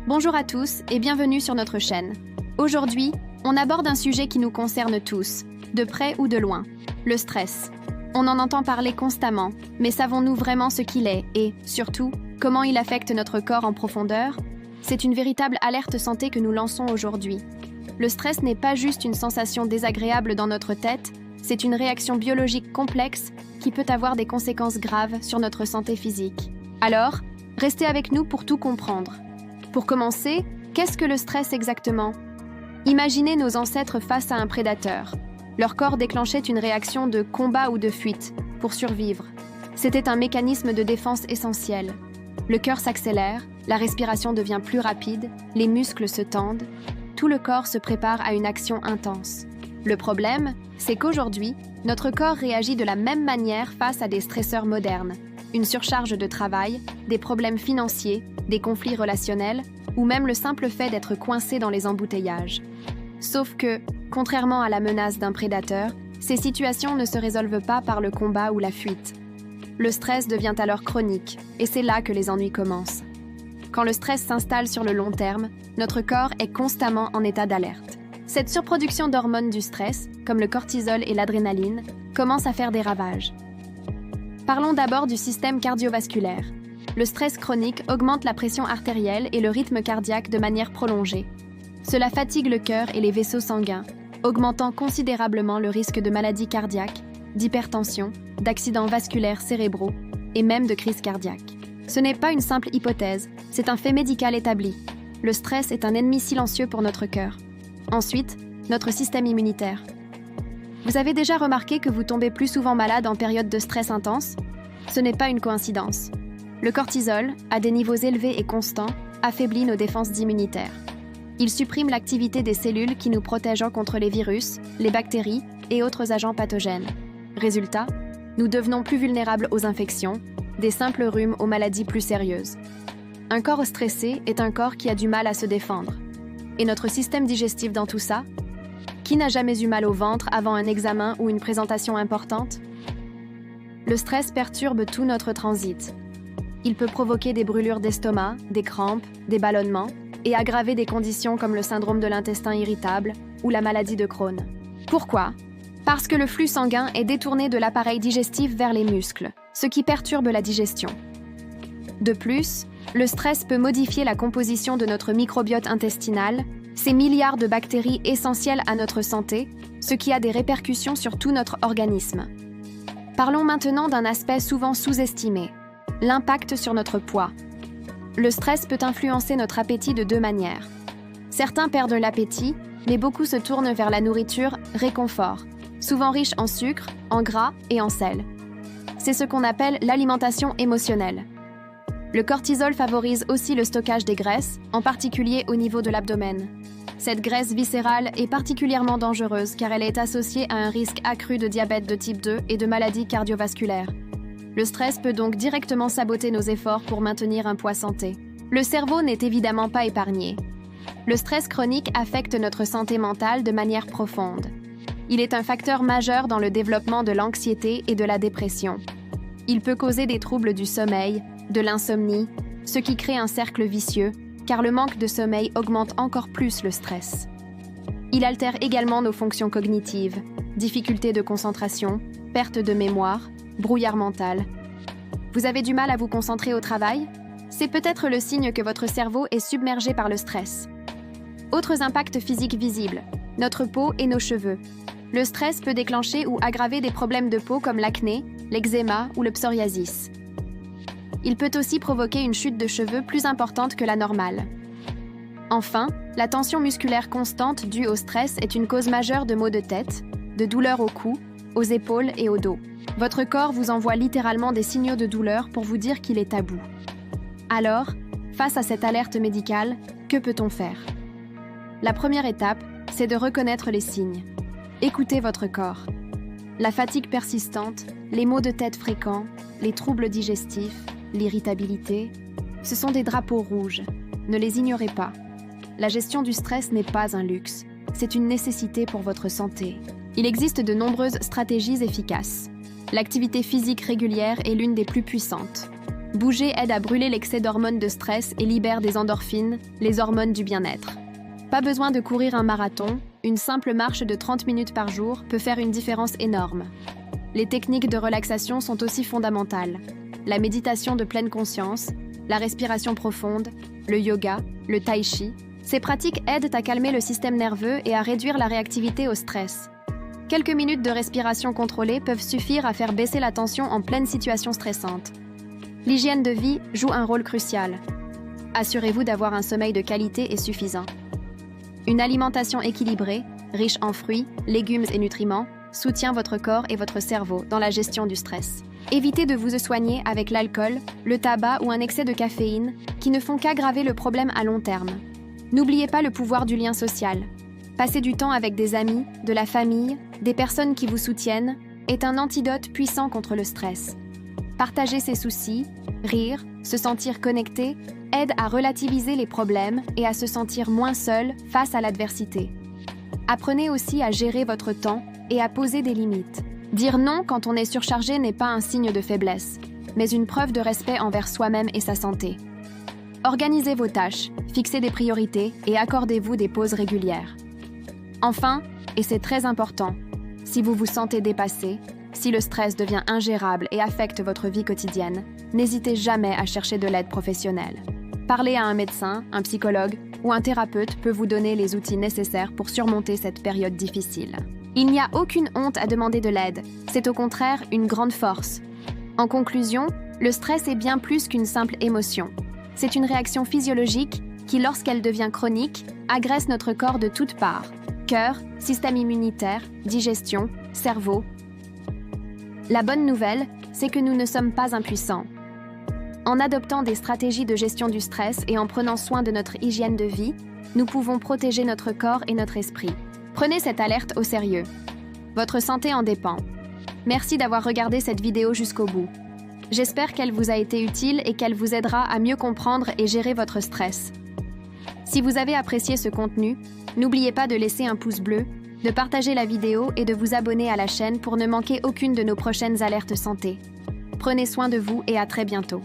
Bonjour à tous et bienvenue sur notre chaîne. Aujourd'hui, on aborde un sujet qui nous concerne tous, de près ou de loin, le stress. On en entend parler constamment, mais savons-nous vraiment ce qu'il est et, surtout, comment il affecte notre corps en profondeur? C'est une véritable alerte santé que nous lançons aujourd'hui. Le stress n'est pas juste une sensation désagréable dans notre tête, c'est une réaction biologique complexe qui peut avoir des conséquences graves sur notre santé physique. Alors, restez avec nous pour tout comprendre. Pour commencer, qu'est-ce que le stress exactement? Imaginez nos ancêtres face à un prédateur. Leur corps déclenchait une réaction de combat ou de fuite pour survivre. C'était un mécanisme de défense essentiel. Le cœur s'accélère, la respiration devient plus rapide, les muscles se tendent, tout le corps se prépare à une action intense. Le problème, c'est qu'aujourd'hui, notre corps réagit de la même manière face à des stresseurs modernes. Une surcharge de travail, des problèmes financiers, des conflits relationnels, ou même le simple fait d'être coincé dans les embouteillages. Sauf que, contrairement à la menace d'un prédateur, ces situations ne se résolvent pas par le combat ou la fuite. Le stress devient alors chronique, et c'est là que les ennuis commencent. Quand le stress s'installe sur le long terme, notre corps est constamment en état d'alerte. Cette surproduction d'hormones du stress, comme le cortisol et l'adrénaline, commence à faire des ravages. Parlons d'abord du système cardiovasculaire. Le stress chronique augmente la pression artérielle et le rythme cardiaque de manière prolongée. Cela fatigue le cœur et les vaisseaux sanguins, augmentant considérablement le risque de maladies cardiaques, d'hypertension, d'accidents vasculaires cérébraux et même de crise cardiaque. Ce n'est pas une simple hypothèse, c'est un fait médical établi. Le stress est un ennemi silencieux pour notre cœur. Ensuite, notre système immunitaire. Vous avez déjà remarqué que vous tombez plus souvent malade en période de stress intense? Ce n'est pas une coïncidence. Le cortisol, à des niveaux élevés et constants, affaiblit nos défenses immunitaires. Il supprime l'activité des cellules qui nous protègent contre les virus, les bactéries et autres agents pathogènes. Résultat, nous devenons plus vulnérables aux infections, des simples rhumes aux maladies plus sérieuses. Un corps stressé est un corps qui a du mal à se défendre. Et notre système digestif dans tout ça? Qui n'a jamais eu mal au ventre avant un examen ou une présentation importante? Le stress perturbe tout notre transit. Il peut provoquer des brûlures d'estomac, des crampes, des ballonnements et aggraver des conditions comme le syndrome de l'intestin irritable ou la maladie de Crohn. Pourquoi? Parce que le flux sanguin est détourné de l'appareil digestif vers les muscles, ce qui perturbe la digestion. De plus, le stress peut modifier la composition de notre microbiote intestinal, ces milliards de bactéries essentielles à notre santé, ce qui a des répercussions sur tout notre organisme. Parlons maintenant d'un aspect souvent sous-estimé, l'impact sur notre poids. Le stress peut influencer notre appétit de deux manières. Certains perdent l'appétit, mais beaucoup se tournent vers la nourriture réconfort, souvent riche en sucre, en gras et en sel. C'est ce qu'on appelle l'alimentation émotionnelle. Le cortisol favorise aussi le stockage des graisses, en particulier au niveau de l'abdomen. Cette graisse viscérale est particulièrement dangereuse car elle est associée à un risque accru de diabète de type 2 et de maladies cardiovasculaires. Le stress peut donc directement saboter nos efforts pour maintenir un poids santé. Le cerveau n'est évidemment pas épargné. Le stress chronique affecte notre santé mentale de manière profonde. Il est un facteur majeur dans le développement de l'anxiété et de la dépression. Il peut causer des troubles du sommeil, de l'insomnie, ce qui crée un cercle vicieux, car le manque de sommeil augmente encore plus le stress. Il altère également nos fonctions cognitives, difficultés de concentration, perte de mémoire, brouillard mental. Vous avez du mal à vous concentrer au travail? C'est peut-être le signe que votre cerveau est submergé par le stress. Autres impacts physiques visibles, notre peau et nos cheveux. Le stress peut déclencher ou aggraver des problèmes de peau comme l'acné, l'eczéma ou le psoriasis. Il peut aussi provoquer une chute de cheveux plus importante que la normale. Enfin, la tension musculaire constante due au stress est une cause majeure de maux de tête, de douleurs au cou, aux épaules et au dos. Votre corps vous envoie littéralement des signaux de douleur pour vous dire qu'il est à bout. Alors, face à cette alerte médicale, que peut-on faire? La première étape, c'est de reconnaître les signes. Écoutez votre corps. La fatigue persistante, les maux de tête fréquents, les troubles digestifs, l'irritabilité, ce sont des drapeaux rouges. Ne les ignorez pas. La gestion du stress n'est pas un luxe, c'est une nécessité pour votre santé. Il existe de nombreuses stratégies efficaces. L'activité physique régulière est l'une des plus puissantes. Bouger aide à brûler l'excès d'hormones de stress et libère des endorphines, les hormones du bien-être. Pas besoin de courir un marathon, une simple marche de 30 minutes par jour peut faire une différence énorme. Les techniques de relaxation sont aussi fondamentales. La méditation de pleine conscience, la respiration profonde, le yoga, le tai chi. Ces pratiques aident à calmer le système nerveux et à réduire la réactivité au stress. Quelques minutes de respiration contrôlée peuvent suffire à faire baisser la tension en pleine situation stressante. L'hygiène de vie joue un rôle crucial. Assurez-vous d'avoir un sommeil de qualité et suffisant. Une alimentation équilibrée, riche en fruits, légumes et nutriments, soutient votre corps et votre cerveau dans la gestion du stress. Évitez de vous soigner avec l'alcool, le tabac ou un excès de caféine qui ne font qu'aggraver le problème à long terme. N'oubliez pas le pouvoir du lien social. Passer du temps avec des amis, de la famille, des personnes qui vous soutiennent est un antidote puissant contre le stress. Partager ses soucis, rire, se sentir connecté aide à relativiser les problèmes et à se sentir moins seul face à l'adversité. Apprenez aussi à gérer votre temps et à poser des limites. Dire non quand on est surchargé n'est pas un signe de faiblesse, mais une preuve de respect envers soi-même et sa santé. Organisez vos tâches, fixez des priorités et accordez-vous des pauses régulières. Enfin, et c'est très important, si vous vous sentez dépassé, si le stress devient ingérable et affecte votre vie quotidienne, n'hésitez jamais à chercher de l'aide professionnelle. Parler à un médecin, un psychologue ou un thérapeute peut vous donner les outils nécessaires pour surmonter cette période difficile. Il n'y a aucune honte à demander de l'aide, c'est au contraire une grande force. En conclusion, le stress est bien plus qu'une simple émotion. C'est une réaction physiologique qui, lorsqu'elle devient chronique, agresse notre corps de toutes parts. Cœur, système immunitaire, digestion, cerveau. La bonne nouvelle, c'est que nous ne sommes pas impuissants. En adoptant des stratégies de gestion du stress et en prenant soin de notre hygiène de vie, nous pouvons protéger notre corps et notre esprit. Prenez cette alerte au sérieux. Votre santé en dépend. Merci d'avoir regardé cette vidéo jusqu'au bout. J'espère qu'elle vous a été utile et qu'elle vous aidera à mieux comprendre et gérer votre stress. Si vous avez apprécié ce contenu, n'oubliez pas de laisser un pouce bleu, de partager la vidéo et de vous abonner à la chaîne pour ne manquer aucune de nos prochaines alertes santé. Prenez soin de vous et à très bientôt.